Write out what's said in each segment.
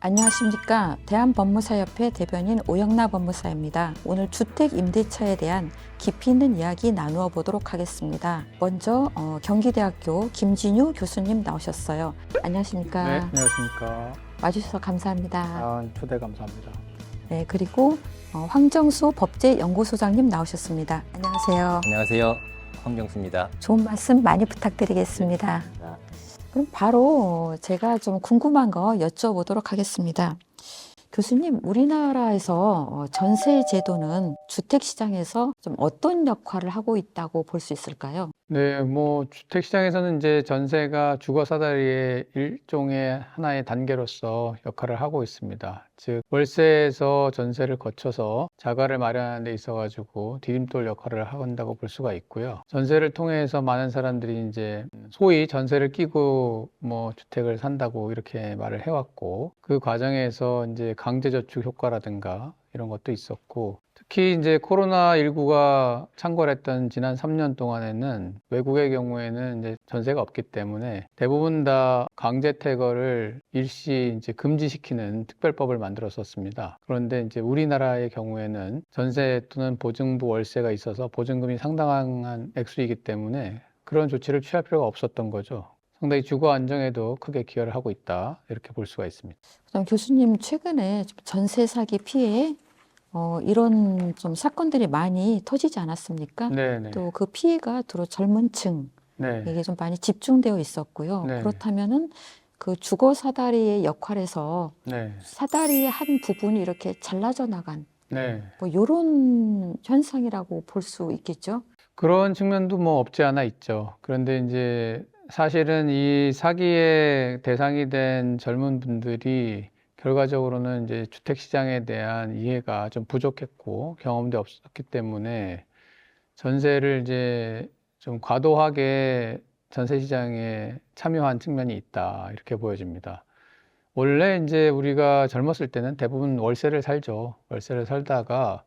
안녕하십니까. 대한법무사협회 대변인 오영나 법무사입니다. 오늘 주택 임대차에 대한 깊이 있는 이야기 나누어 보도록 하겠습니다. 먼저 경기대학교 김진유 교수님 나오셨어요. 안녕하십니까. 네, 안녕하십니까. 와주셔서 감사합니다. 초대 감사합니다. 네, 그리고 황정수 법제연구소장님 나오셨습니다. 안녕하세요. 안녕하세요. 황정수입니다. 좋은 말씀 많이 부탁드리겠습니다. 그럼 바로 제가 좀 궁금한 거 여쭤보도록 하겠습니다. 교수님, 우리나라에서 전세 제도는 주택 시장에서 좀 어떤 역할을 하고 있다고 볼 수 있을까요? 네, 주택 시장에서는 이제 전세가 주거 사다리의 일종의 하나의 단계로서 역할을 하고 있습니다. 즉, 월세에서 전세를 거쳐서 자가를 마련하는 데 있어가지고 디딤돌 역할을 한다고 볼 수가 있고요. 전세를 통해서 많은 사람들이 이제 소위 전세를 끼고 주택을 산다고 이렇게 말을 해왔고, 그 과정에서 이제 강제저축 효과라든가 이런 것도 있었고, 특히 이제 코로나19가 창궐했던 지난 3년 동안에는 외국의 경우에는 이제 전세가 없기 때문에 대부분 다 강제 퇴거를 일시 이제 금지시키는 특별법을 만들었었습니다. 그런데 이제 우리나라의 경우에는 전세 또는 보증부 월세가 있어서 보증금이 상당한 액수이기 때문에 그런 조치를 취할 필요가 없었던 거죠. 상당히 주거 안정에도 크게 기여를 하고 있다, 이렇게 볼 수가 있습니다. 그럼 교수님, 최근에 전세 사기 피해 이런 좀 사건들이 많이 터지지 않았습니까? 네네. 또 그 피해가 주로 젊은 층, 네. 이게 좀 많이 집중되어 있었고요. 네. 그렇다면은 그 주거 사다리의 역할에서 네. 사다리의 한 부분이 이렇게 잘라져 나간 네. 이런 현상이라고 볼 수 있겠죠? 그런 측면도 없지 않아 있죠. 그런데 이제 사실은 이 사기의 대상이 된 젊은 분들이 결과적으로는 이제 주택 시장에 대한 이해가 좀 부족했고 경험도 없었기 때문에 전세를 이제 좀 과도하게 전세 시장에 참여한 측면이 있다, 이렇게 보여집니다. 원래 이제 우리가 젊었을 때는 대부분 월세를 살죠. 월세를 살다가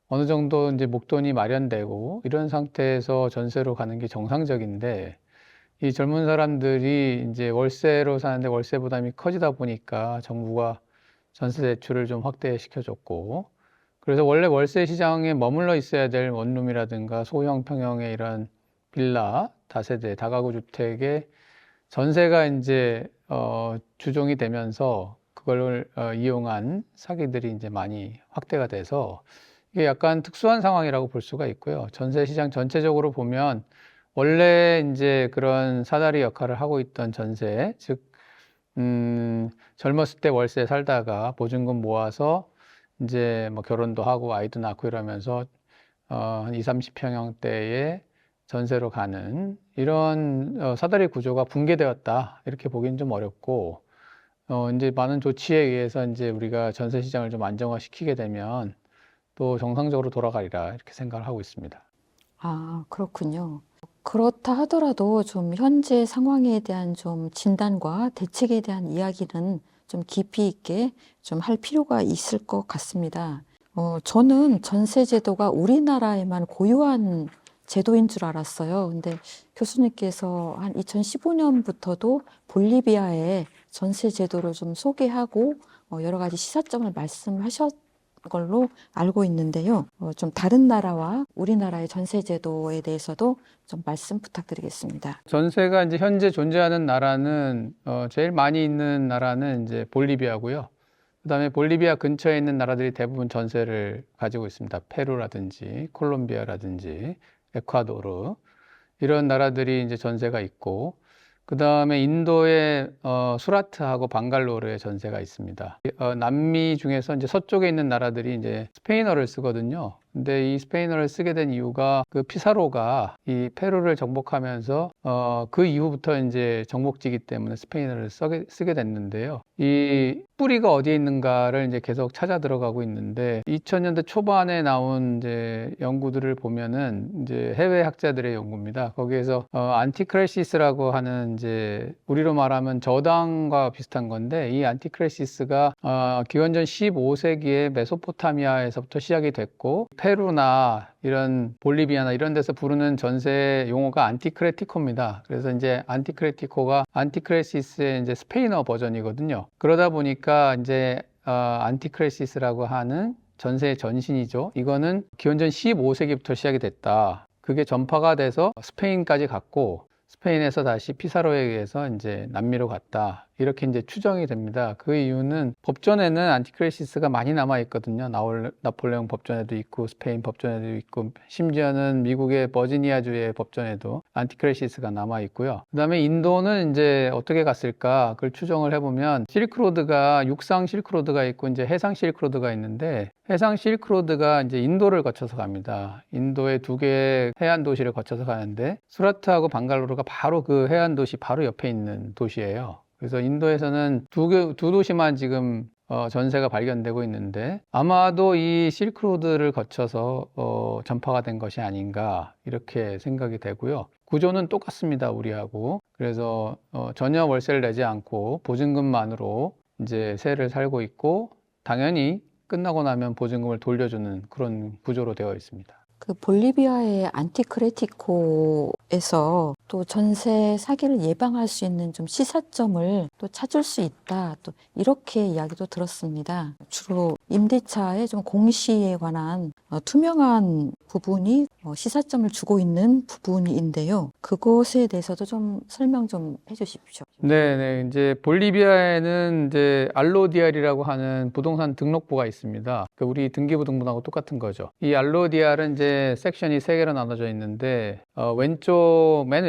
어느 정도 이제 목돈이 마련되고 이런 상태에서 전세로 가는 게 정상적인데, 이 젊은 사람들이 이제 월세로 사는데 월세 부담이 커지다 보니까 정부가 전세 대출을 좀 확대시켜줬고, 그래서 원래 월세 시장에 머물러 있어야 될 원룸이라든가 소형 평형의 이런 빌라, 다세대, 다가구 주택의 전세가 이제 주종이 되면서 그걸 이용한 사기들이 이제 많이 확대가 돼서 이게 약간 특수한 상황이라고 볼 수가 있고요. 전세 시장 전체적으로 보면 원래 이제 그런 사다리 역할을 하고 있던 전세, 즉 젊었을 때 월세 살다가 보증금 모아서 이제 결혼도 하고 아이도 낳고 이러면서 한 20, 30평형대의 전세로 가는 이런 사다리 구조가 붕괴되었다, 이렇게 보기는 좀 어렵고, 이제 많은 조치에 의해서 이제 우리가 전세 시장을 좀 안정화시키게 되면 또 정상적으로 돌아가리라, 이렇게 생각을 하고 있습니다. 아, 그렇군요. 그렇다 하더라도 좀 현재 상황에 대한 좀 진단과 대책에 대한 이야기는 좀 깊이 있게 좀 할 필요가 있을 것 같습니다. 저는 전세 제도가 우리나라에만 고유한 제도인 줄 알았어요. 근데 교수님께서 한 2015년부터도 볼리비아의 전세 제도를 좀 소개하고 여러 가지 시사점을 말씀하셨 걸로 알고 있는데요. 좀 다른 나라와 우리나라의 전세 제도에 대해서도 좀 말씀 부탁드리겠습니다. 전세가 이제 현재 존재하는 나라는 제일 많이 있는 나라는 이제 볼리비아고요. 그다음에 볼리비아 근처에 있는 나라들이 대부분 전세를 가지고 있습니다. 페루라든지 콜롬비아라든지 에콰도르, 이런 나라들이 이제 전세가 있고, 그 다음에 인도의 수라트하고 방갈로르의 전세가 있습니다. 남미 중에서 이제 서쪽에 있는 나라들이 이제 스페인어를 쓰거든요. 근데 이 스페인어를 쓰게 된 이유가 그 피사로가 이 페루를 정복하면서 그 이후부터 이제 정복지기 때문에 스페인어를 쓰게 됐는데요. 이 뿌리가 어디에 있는가를 이제 계속 찾아 들어가고 있는데, 2000년대 초반에 나온 이제 연구들을 보면은 이제 해외 학자들의 연구입니다. 거기에서 안티크레시스라고 하는 이제 우리로 말하면 저당과 비슷한 건데, 이 안티크레시스가 기원전 15세기에 메소포타미아에서부터 시작이 됐고 페루나 이런 볼리비아나 이런 데서 부르는 전세 용어가 안티크레티코입니다. 그래서 이제 안티크레티코가 안티크레시스의 이제 스페인어 버전이거든요. 그러다 보니까 이제 안티크레시스라고 하는 전세의 전신이죠. 이거는 기원전 15세기부터 시작이 됐다. 그게 전파가 돼서 스페인까지 갔고 스페인에서 다시 피사로에 의해서 이제 남미로 갔다. 이렇게 이제 추정이 됩니다. 그 이유는 법전에는 안티크레시스가 많이 남아 있거든요. 나폴레옹 법전에도 있고 스페인 법전에도 있고 심지어는 미국의 버지니아주의 법전에도 안티크레시스가 남아 있고요. 그다음에 인도는 이제 어떻게 갔을까? 그걸 추정을 해보면 실크로드가 육상 실크로드가 있고 이제 해상 실크로드가 있는데 해상 실크로드가 이제 인도를 거쳐서 갑니다. 인도의 두 개의 해안 도시를 거쳐서 가는데 수라트하고 방갈로르가 바로 그 해안 도시 바로 옆에 있는 도시예요. 그래서 인도에서는 두 도시만 지금 전세가 발견되고 있는데 아마도 이 실크로드를 거쳐서 전파가 된 것이 아닌가 이렇게 생각이 되고요. 구조는 똑같습니다, 우리하고. 그래서 전혀 월세를 내지 않고 보증금만으로 이제 세를 살고 있고 당연히 끝나고 나면 보증금을 돌려주는 그런 구조로 되어 있습니다. 그 볼리비아의 안티크레티코에서 또 전세 사기를 예방할 수 있는 좀 시사점을 또 찾을 수 있다. 또 이렇게 이야기도 들었습니다. 주로 임대차의 좀 공시에 관한 투명한 부분이 시사점을 주고 있는 부분인데요. 그것에 대해서도 좀 설명 좀 해주십시오. 네, 이제 볼리비아에는 이제 알로디알이라고 하는 부동산 등록부가 있습니다. 그러니까 우리 등기부등본하고 똑같은 거죠. 이 알로디알은 이제 섹션이 3개로 나눠져 있는데 맨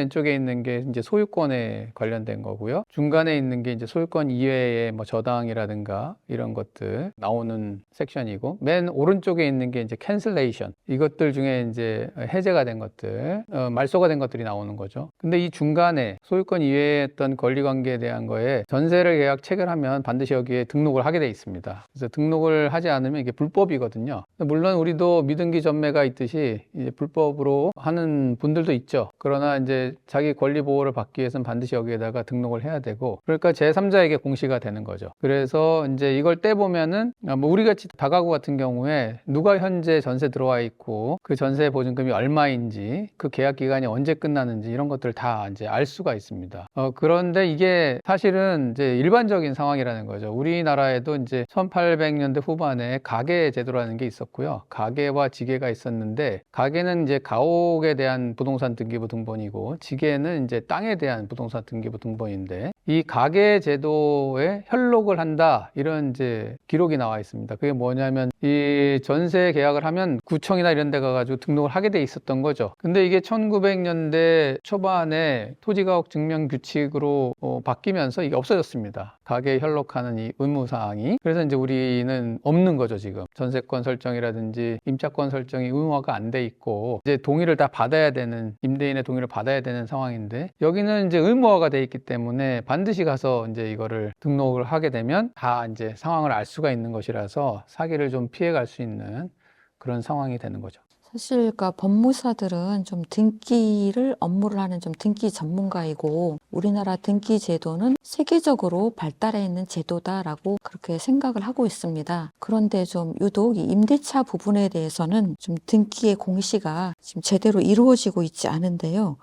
왼쪽에 있는 게 이제 소유권에 관련된 거고요. 중간에 있는 게 이제 소유권 이외의 뭐 저당이라든가 이런 것들 나오는 섹션이고 맨 오른쪽에 있는 게 이제 캔슬레이션 이것들 중에 이제 해제가 된 것들 말소가 된 것들이 나오는 거죠. 근데 이 중간에 소유권 이외의 어떤 권리관계에 대한 거에 전세를 계약 체결하면 반드시 여기에 등록을 하게 돼 있습니다. 그래서 등록을 하지 않으면 이게 불법이거든요. 물론 우리도 미등기 전매가 있듯이 이제 불법으로 하는 분들도 있죠. 그러나 이제 자기 권리 보호를 받기 위해서는 반드시 여기에다가 등록을 해야 되고 그러니까 제3자에게 공시가 되는 거죠. 그래서 이제 이걸 떼보면은 뭐 우리 같이 다가구 같은 경우에 누가 현재 전세 들어와 있고 그 전세 보증금이 얼마인지 그 계약 기간이 언제 끝나는지 이런 것들 다 이제 알 수가 있습니다. 그런데 이게 사실은 이제 일반적인 상황이라는 거죠. 우리나라에도 이제 1800년대 후반에 가계 제도라는 게 있었고요. 가계와 지계가 있었는데 가계는 이제 가옥에 대한 부동산 등기부 등본이고 지계는 이제 땅에 대한 부동산 등기부 등본인데 이 가계 제도에 현록을 한다 이런 이제 기록이 나와 있습니다. 그게 뭐냐면 이 전세 계약을 하면 구청이나 이런 데 가가지고 등록을 하게 돼 있었던 거죠. 근데 이게 1900년대 초반에 토지가옥 증명 규칙으로 바뀌면서 이게 없어졌습니다. 가계 현록하는 이 의무사항이. 그래서 이제 우리는 없는 거죠, 지금. 전세권 설정이라든지 임차권 설정이 의무화가 안 돼 있고 이제 동의를 다 받아야 되는 임대인의 동의를 받아야 되는 상황인데 여기는 이제 의무화가 돼 있기 때문에 반드시 가서 이제 이거를 등록을 하게 되면 다 이제 상황을 알 수가 있는 것이라서 사기를 좀 피해갈 수 있는 그런 상황이 되는 거죠. 사실 그러니까 법무사들은 좀 등기를 업무를 하는 좀 등기 전문가이고 우리나라 등기 제도는 세계적으로 발달해 있는 제도다라고 그렇게 생각을 하고 있습니다. 그런데 좀 유독 이 임대차 부분에 대해서는 좀 등기의 공시가 지금 제대로 이루어지고 있지 않은데요.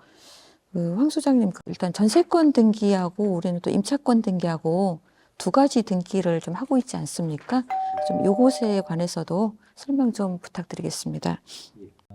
황 소장님, 일단 전세권 등기하고 우리는 또 임차권 등기하고 두 가지 등기를 좀 하고 있지 않습니까? 좀 요것에 관해서도 설명 좀 부탁드리겠습니다.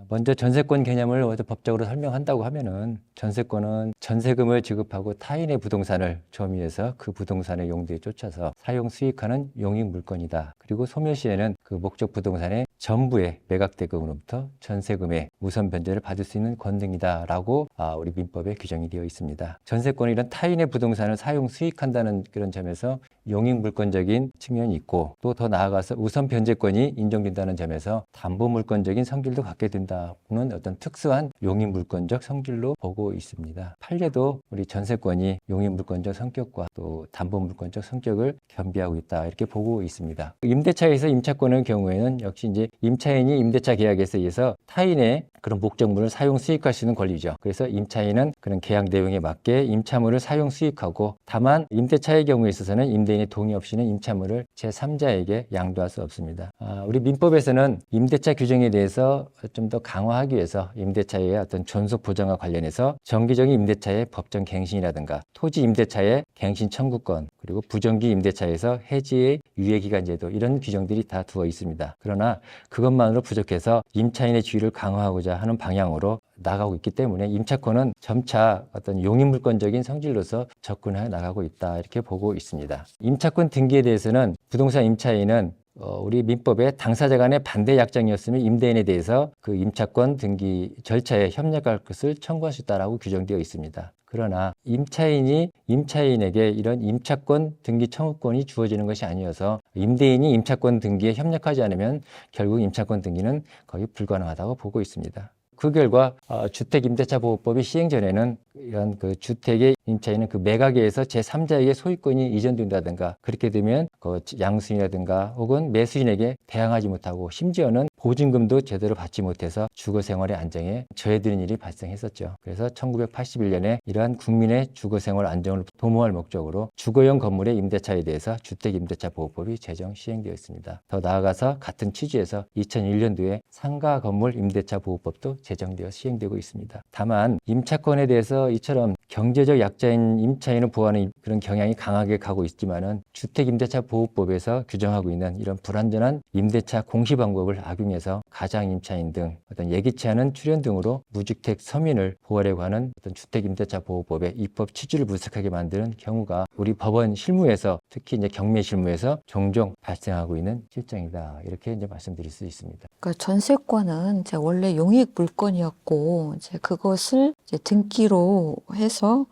먼저 전세권 개념을 법적으로 설명한다고 하면은 전세권은 전세금을 지급하고 타인의 부동산을 점유해서 그 부동산의 용도에 쫓아서 사용 수익하는 용익 물건이다. 그리고 소멸시에는 그 목적 부동산의 전부의 매각대금으로부터 전세금의 우선 변제를 받을 수 있는 권등이다라고 우리 민법에 규정이 되어 있습니다. 전세권은 이런 타인의 부동산을 사용 수익한다는 그런 점에서 용익 물건적인 측면이 있고 또 더 나아가서 우선 변제권이 인정된다는 점에서 담보 물건적인 성질도 갖게 된다는 어떤 특수한 용익 물건적 성질로 보고 있습니다. 판례도 우리 전세권이 용익 물건적 성격과 또 담보 물건적 성격을 겸비하고 있다 이렇게 보고 있습니다. 임대차에서 임차권의 경우에는 역시 이제 임차인이 임대차 계약에서 의해서 타인의 그런 목적물을 사용 수익할 수 있는 권리죠. 그래서 임차인은 그런 계약 내용에 맞게 임차물을 사용 수익하고 다만 임대차의 경우에 있어서는 임대인 임대인의 동의 없이는 임차물을 제3자에게 양도할 수 없습니다. 우리 민법에서는 임대차 규정에 대해서 좀 더 강화하기 위해서 임대차의 어떤 존속 보장과 관련해서 정기적인 임대차의 법정 갱신이라든가 토지 임대차의 갱신 청구권, 그리고 부정기 임대차에서 해지의 유예기간 제도, 이런 규정들이 다 두어 있습니다. 그러나 그것만으로 부족해서 임차인의 지위를 강화하고자 하는 방향으로 나가고 있기 때문에 임차권은 점차 어떤 용익물권적인 성질로서 접근해 나가고 있다, 이렇게 보고 있습니다. 임차권 등기에 대해서는 부동산 임차인은 우리 민법에 당사자 간의 반대 약정이었으면 임대인에 대해서 그 임차권 등기 절차에 협력할 것을 청구할 수 있다라고 규정되어 있습니다. 그러나 임차인이 임차인에게 이런 임차권 등기 청구권이 주어지는 것이 아니어서 임대인이 임차권 등기에 협력하지 않으면 결국 임차권 등기는 거의 불가능하다고 보고 있습니다. 그 결과 주택임대차보호법이 시행 전에는 이런 그 주택의 임차인은 그 매각에서 제3자에게 소유권이 이전된다든가, 그렇게 되면 그 양수인이라든가 혹은 매수인에게 대항하지 못하고 심지어는 보증금도 제대로 받지 못해서 주거생활의 안정에 저해되는 일이 발생했었죠. 그래서 1981년에 이러한 국민의 주거생활 안정을 도모할 목적으로 주거용 건물의 임대차에 대해서 주택임대차보호법이 제정 시행되었습니다. 더 나아가서 같은 취지에서 2001년도에 상가 건물 임대차보호법도 제정되어 시행되고 있습니다. 다만 임차권에 대해서 이처럼 경제적 약자인 임차인을 보호하는 그런 경향이 강하게 가고 있지만은 주택임대차보호법에서 규정하고 있는 이런 불완전한 임대차 공시 방법을 악용해서 가장 임차인 등 어떤 예기치 않은 출현 등으로 무주택 서민을 보호하려고 하는 어떤 주택임대차보호법의 입법 취지를 무색하게 만드는 경우가 우리 법원 실무에서, 특히 이제 경매 실무에서 종종 발생하고 있는 실정이다, 이렇게 이제 말씀드릴 수 있습니다. 그러니까 전세권은 이제 원래 용익 물건이었고 이제 그것을 이제 등기로 해서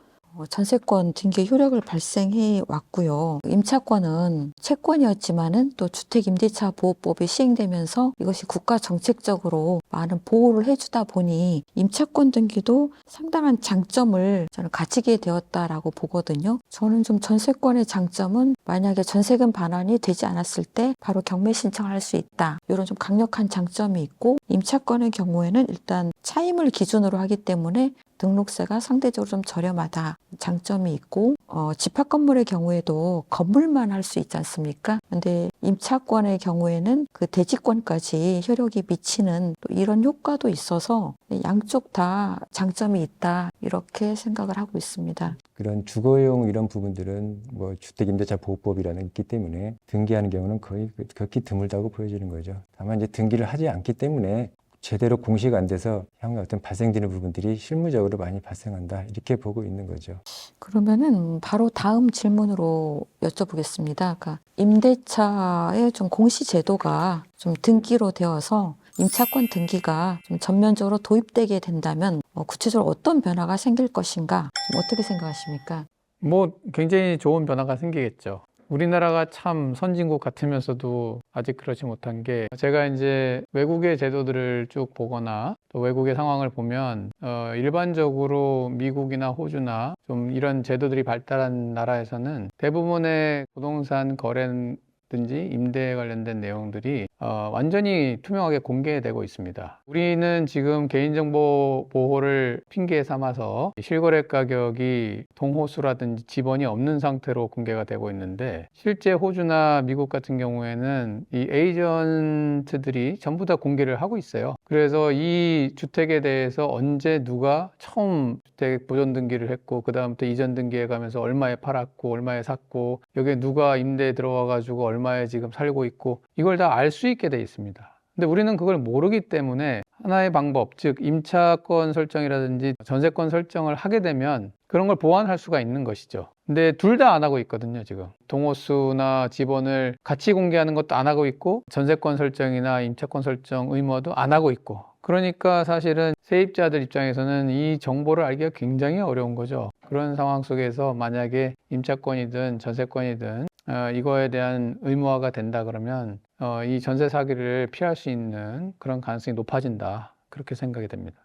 전세권 등기 효력을 발생해 왔고요. 임차권은 채권이었지만은 또 주택임대차보호법이 시행되면서 이것이 국가 정책적으로 많은 보호를 해주다 보니 임차권 등기도 상당한 장점을 저는 가지게 되었다라고 보거든요. 저는 좀 전세권의 장점은 만약에 전세금 반환이 되지 않았을 때 바로 경매 신청할 수 있다, 이런 좀 강력한 장점이 있고, 임차권의 경우에는 일단 차임을 기준으로 하기 때문에 등록세가 상대적으로 좀 저렴하다, 장점이 있고, 집합 건물의 경우에도 건물만 할 수 있지 않습니까? 근데 임차권의 경우에는 그 대지권까지 효력이 미치는 또 이런 효과도 있어서 양쪽 다 장점이 있다, 이렇게 생각을 하고 있습니다. 그런 주거용 이런 부분들은 뭐 주택임대차보호법이라는 게 있기 때문에 등기하는 경우는 거의 극히 드물다고 보여지는 거죠. 다만 이제 등기를 하지 않기 때문에 제대로 공시가 안 돼서 향후에 어떤 발생되는 부분들이 실무적으로 많이 발생한다, 이렇게 보고 있는 거죠. 그러면은 바로 다음 질문으로 여쭤보겠습니다. 그러니까 임대차의 좀 공시 제도가 좀 등기로 되어서 임차권 등기가 좀 전면적으로 도입되게 된다면 구체적으로 어떤 변화가 생길 것인가, 좀 어떻게 생각하십니까? 뭐 굉장히 좋은 변화가 생기겠죠. 우리나라가 참 선진국 같으면서도 아직 그렇지 못한 게, 제가 이제 외국의 제도들을 쭉 보거나 또 외국의 상황을 보면 일반적으로 미국이나 호주나 좀 이런 제도들이 발달한 나라에서는 대부분의 부동산 거래든지 임대에 관련된 내용들이 완전히 투명하게 공개되고 있습니다. 우리는 지금 개인정보 보호를 핑계 삼아서 실거래 가격이 동호수라든지 지번이 없는 상태로 공개가 되고 있는데, 실제 호주나 미국 같은 경우에는 이 에이전트들이 전부 다 공개를 하고 있어요. 그래서 이 주택에 대해서 언제 누가 처음 주택 보존 등기를 했고, 그 다음부터 이전 등기해 가면서 얼마에 팔았고 얼마에 샀고, 여기에 누가 임대에 들어와 가지고 얼마에 지금 살고 있고, 이걸 다 알 수 있게 돼 있습니다. 근데 우리는 그걸 모르기 때문에 하나의 방법, 즉 임차권 설정이라든지 전세권 설정을 하게 되면 그런 걸 보완할 수가 있는 것이죠. 근데 둘 다 안 하고 있거든요, 지금. 동호수나 지번을 같이 공개하는 것도 안 하고 있고, 전세권 설정이나 임차권 설정 의무화도 안 하고 있고, 그러니까 사실은 세입자들 입장에서는 이 정보를 알기가 굉장히 어려운 거죠. 그런 상황 속에서 만약에 임차권이든 전세권이든 이거에 대한 의무화가 된다 그러면 이 전세 사기를 피할 수 있는 그런 가능성이 높아진다, 그렇게 생각이 됩니다.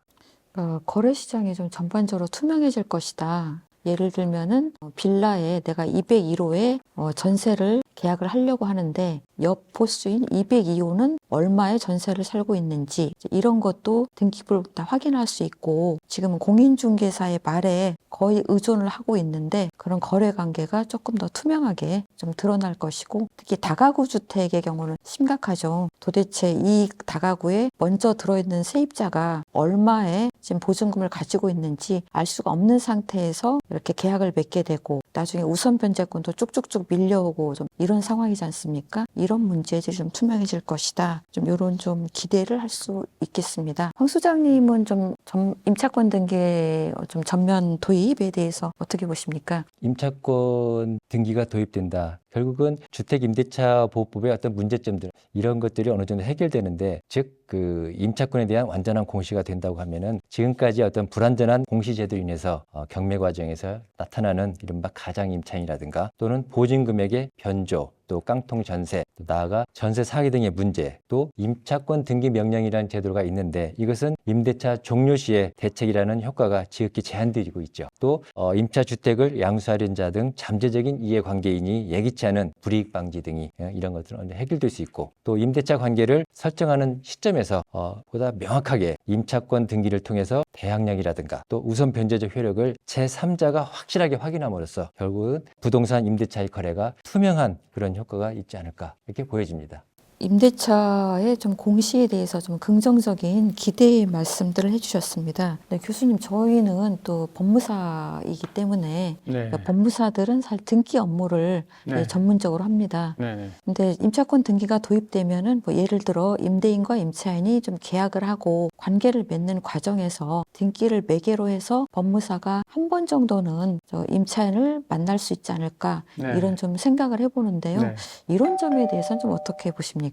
거래 시장이 좀 전반적으로 투명해질 것이다. 예를 들면은 빌라에 내가 201호에 전세를 계약을 하려고 하는데 옆 호수인 202호는 얼마의 전세를 살고 있는지 이런 것도 등기부를 다 확인할 수 있고 지금은 공인중개사의 말에 거의 의존을 하고 있는데 그런 거래 관계가 조금 더 투명하게 좀 드러날 것이고 특히 다가구 주택의 경우는 심각하죠. 도대체 이 다가구에 먼저 들어있는 세입자가 얼마의 지금 보증금을 가지고 있는지 알 수가 없는 상태에서 이렇게 계약을 맺게 되고 나중에 우선 변제권도 쭉쭉쭉 밀려오고 좀 이런 상황이지 않습니까? 이런 문제들이 좀 투명해질 것이다. 좀 이런 좀 기대를 할 수 있겠습니다. 황 소장님은 좀 임차권 등기의 좀 전면 도입에 대해서 어떻게 보십니까? 임차권 등기가 도입된다. 결국은 주택임대차보호법의 어떤 문제점들 이런 것들이 어느 정도 해결되는데 즉 그 임차권에 대한 완전한 공시가 된다고 하면은 지금까지 어떤 불완전한 공시제도로 인해서 경매 과정에서 나타나는 이른바 가장임차인이라든가 또는 보증금액의 변조 또 깡통 전세, 또 나아가 전세 사기 등의 문제, 또 임차권 등기 명령이라는 제도가 있는데 이것은 임대차 종료 시에 대책이라는 효과가 지극히 제한되고 있죠. 또 임차 주택을 양수하려는 자 등 잠재적인 이해관계인이 예기치 않은 불이익 방지 등이 이런 것들은 해결될 수 있고 또 임대차 관계를 설정하는 시점에서 보다 명확하게 임차권 등기를 통해서 대항력이라든가 또 우선 변제적 효력을 제3자가 확실하게 확인함으로써 결국은 부동산 임대차의 거래가 투명한 그런 효과가 있지 않을까 이렇게 보여집니다. 임대차의 좀 공시에 대해서 좀 긍정적인 기대의 말씀들을 해주셨습니다. 네, 교수님, 저희는 또 법무사이기 때문에 네. 법무사들은 등기 업무를 네. 전문적으로 합니다. 네네. 근데 임차권 등기가 도입되면은 뭐 예를 들어 임대인과 임차인이 좀 계약을 하고 관계를 맺는 과정에서 등기를 매개로 해서 법무사가 한 번 정도는 저 임차인을 만날 수 있지 않을까 네. 이런 좀 생각을 해보는데요. 네. 이런 점에 대해서는 좀 어떻게 보십니까?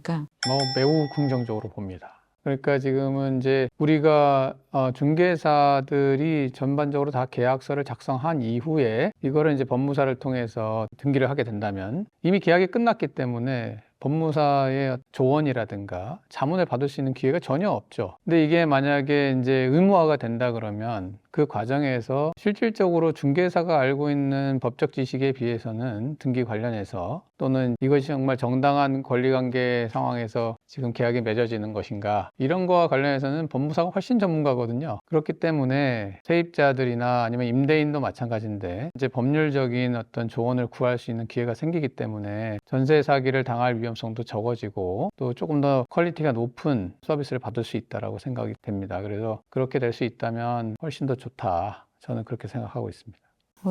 매우 긍정적으로 봅니다. 그러니까 지금은 이제 우리가 중개사들이 전반적으로 다 계약서를 작성한 이후에 이거를 이제 법무사를 통해서 등기를 하게 된다면 이미 계약이 끝났기 때문에 법무사의 조언이라든가 자문을 받을 수 있는 기회가 전혀 없죠. 근데 이게 만약에 이제 의무화가 된다 그러면 그 과정에서 실질적으로 중개사가 알고 있는 법적 지식에 비해서는 등기 관련해서 또는 이것이 정말 정당한 권리관계 상황에서 지금 계약이 맺어지는 것인가 이런 거와 관련해서는 법무사가 훨씬 전문가거든요. 그렇기 때문에 세입자들이나 아니면 임대인도 마찬가지인데 이제 법률적인 어떤 조언을 구할 수 있는 기회가 생기기 때문에 전세 사기를 당할 위험성도 적어지고 또 조금 더 퀄리티가 높은 서비스를 받을 수 있다라고 생각이 됩니다. 그래서 그렇게 될 수 있다면 훨씬 더 좋다. 저는 그렇게 생각하고 있습니다.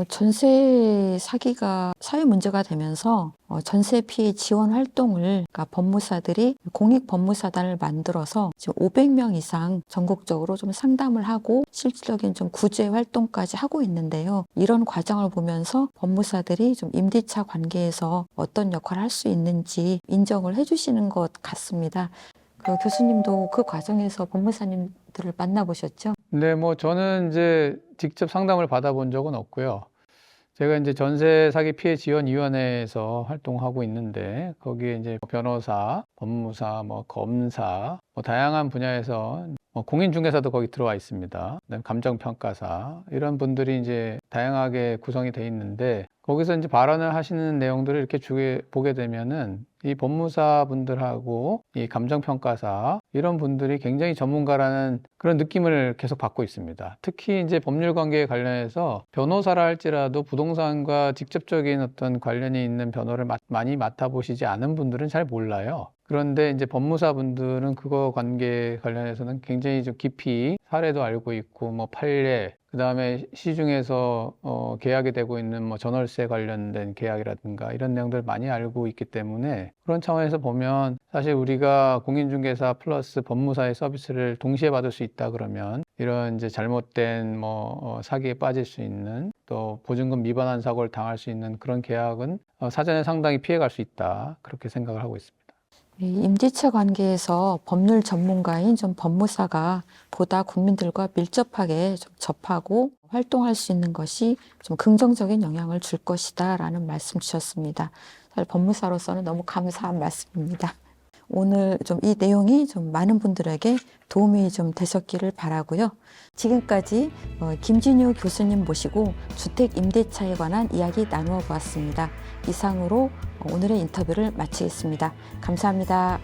전세 사기가 사회 문제가 되면서 전세 피해 지원 활동을 그러니까 법무사들이 공익 법무사단을 만들어서 지금 500명 이상 전국적으로 좀 상담을 하고 실질적인 좀 구제 활동까지 하고 있는데요. 이런 과정을 보면서 법무사들이 좀 임대차 관계에서 어떤 역할을 할 수 있는지 인정을 해주시는 것 같습니다. 교수님도 그 과정에서 법무사님들을 만나보셨죠? 네, 저는 이제 직접 상담을 받아본 적은 없고요. 제가 이제 전세 사기 피해 지원 위원회에서 활동하고 있는데 거기에 이제 변호사, 법무사, 검사, 다양한 분야에서 공인중개사도 거기 들어와 있습니다. 그다음에 감정평가사 이런 분들이 이제 다양하게 구성이 돼 있는데 거기서 이제 발언을 하시는 내용들을 이렇게 보게 되면은 이 법무사 분들하고 이 감정평가사 이런 분들이 굉장히 전문가라는 그런 느낌을 계속 받고 있습니다. 특히 이제 법률 관계에 관련해서 변호사라 할지라도 부동산과 직접적인 어떤 관련이 있는 변호를 많이 맡아보시지 않은 분들은 잘 몰라요. 그런데 이제 법무사 분들은 그거 관계 관련해서는 굉장히 좀 깊이 사례도 알고 있고 판례 그다음에 시중에서 계약이 되고 있는 전월세 관련된 계약이라든가 이런 내용들 많이 알고 있기 때문에 그런 차원에서 보면 사실 우리가 공인중개사 플러스 법무사의 서비스를 동시에 받을 수 있다 그러면 이런 이제 잘못된 사기에 빠질 수 있는 또 보증금 미반환 사고를 당할 수 있는 그런 계약은 사전에 상당히 피해갈 수 있다 그렇게 생각을 하고 있습니다. 임대차 관계에서 법률 전문가인 좀 법무사가 보다 국민들과 밀접하게 좀 접하고 활동할 수 있는 것이 좀 긍정적인 영향을 줄 것이다 라는 말씀 주셨습니다. 사실 법무사로서는 너무 감사한 말씀입니다. 오늘 좀 이 내용이 좀 많은 분들에게 도움이 좀 되셨기를 바라고요. 지금까지 김진유 교수님 모시고 주택 임대차에 관한 이야기 나누어 보았습니다. 이상으로 오늘의 인터뷰를 마치겠습니다. 감사합니다.